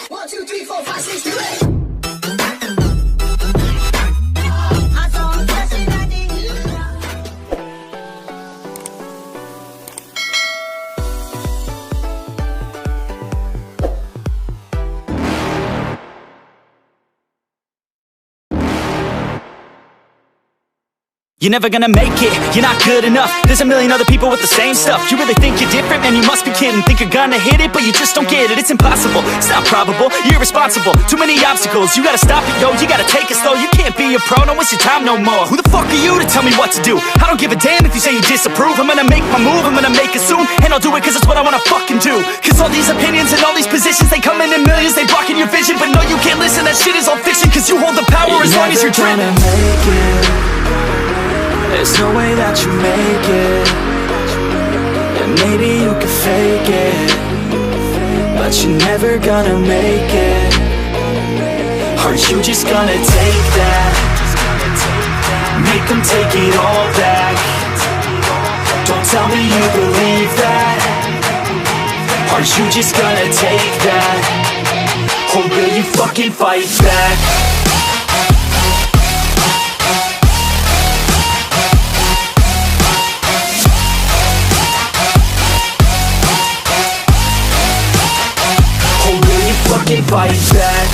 1, 2, 3, 4, 5, 6, 7, 8. You're never gonna make it, you're not good enough. There's a million other people with the same stuff. You really think you're different? Man, you must be kidding. Think you're gonna hit it, but you just don't get it. It's impossible, it's not probable, you're irresponsible. Too many obstacles, you gotta stop it, yo. You gotta take it slow, you can't be a pro. Don't waste your time no more. Who the fuck are you to tell me what to do? I don't give a damn if you say you disapprove. I'm gonna make my move, I'm gonna make it soon. And I'll do it cause it's what I wanna fucking do. Cause all these opinions and all these positions, they come in millions, they blocking your vision. But no, you can't listen, that shit is all fiction. Cause you hold the power as long as you're driven. There's no way that you make it. And maybe you can fake it, but you're never gonna make it. Are you just gonna take that? Make them take it all back. Don't tell me you believe that. Are you just gonna take that? Or will you fucking fight back? Fight back.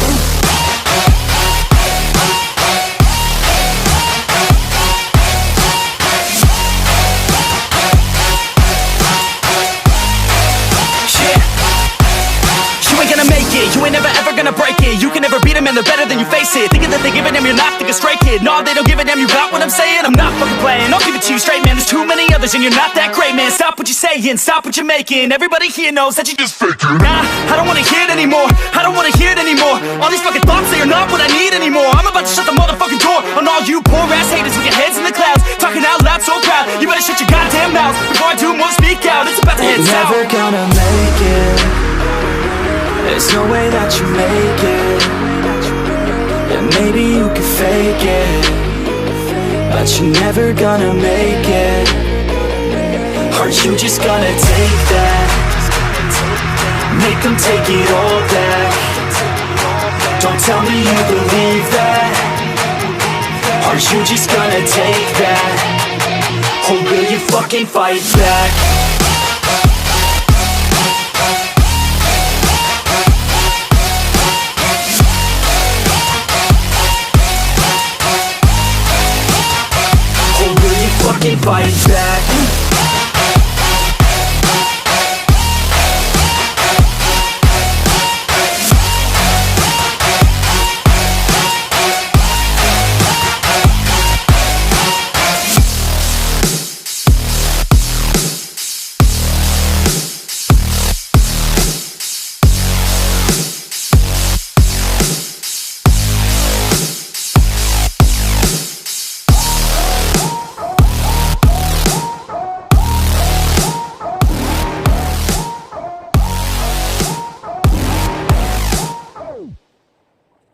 You ain't never ever gonna break it. You can never beat them and they're better than you face it. Thinking that they give a damn, you're not thinking straight, kid. No, they don't give a damn, you got what I'm saying? I'm not fucking playing, I'll give it to you straight, man. There's too many others and you're not that great, man. Stop what you're saying, stop what you're making. Everybody here knows that you just faking. Nah, I don't wanna hear it anymore, I don't wanna hear it anymore. All these fucking thoughts, they are not what I need anymore. I'm about to shut the motherfucking door on all you poor ass haters with your heads in the clouds, talking out loud so proud. You better shut your goddamn mouth before I do more speak out. It's about to head south. You're never gonna make it. There's no way that you make it. And maybe you can fake it, but you're never gonna make it. Are you just gonna take that? Make them take it all back. Don't tell me you believe that. Are you just gonna take that? Or will you fucking fight back? Fight back.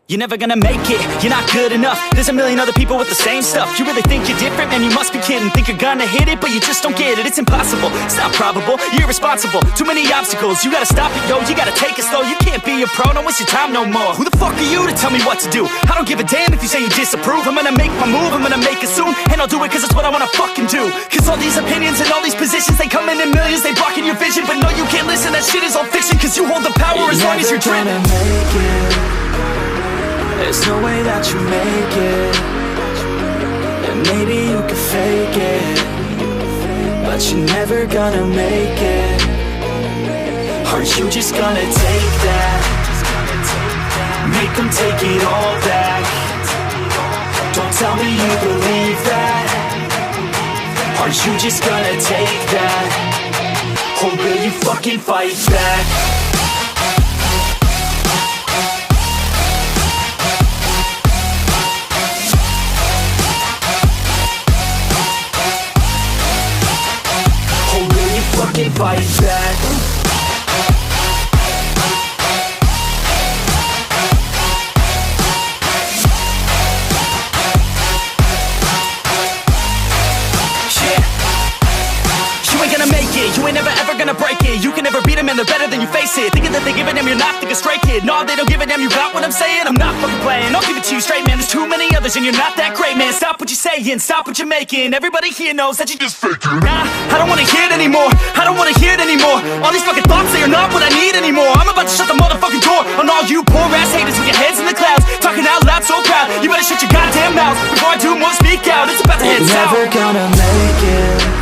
You're never gonna make it, you're not good enough. There's a million other people with the same stuff. You really think you're different? Man, you must be kidding. Think you're gonna hit it, but you just don't get it. It's impossible, it's not probable, you're irresponsible. Too many obstacles, you gotta stop it, yo. You gotta take it slow, you can't be a pro. Don't waste your time no more. Who the fuck are you to tell me what to do? I don't give a damn if you say you disapprove. I'm gonna make my move, I'm gonna make it soon. And I'll do it cause it's what I wanna fucking do. Cause all these opinions and all these positions, they come in millions, they blocking your vision. But no, you can't listen, that shit is all fiction. Cause you hold the power as long as you're driven. There's no way that you make it. And maybe you can fake it, but you're never gonna make it. Are you just gonna take that? Make them take it all back. Don't tell me you believe that. Are you just gonna take that? Or will you fucking fight back? Fight back. You ain't gonna make it, you ain't never ever gonna break it. You can never beat them and they're better than you you face it. Thinking that they give a damn, you're not thinking straight, kid. No, they don't give a damn, you got what I'm saying? I'm not fucking playing, I'll give it to you straight, man. There's too many others and you're not that great, man. Stop what you're saying, stop what you're making. Everybody here knows that you just faking. Nah, I don't wanna hear it anymore, I don't wanna hear it anymore. All these fucking thoughts, they are not what I need anymore. I'm about to shut the motherfucking door on all you poor ass haters with your heads in the clouds, talking out loud so proud. You better shut your goddamn mouth before I do more speak out. It's about to head south. Never gonna make it.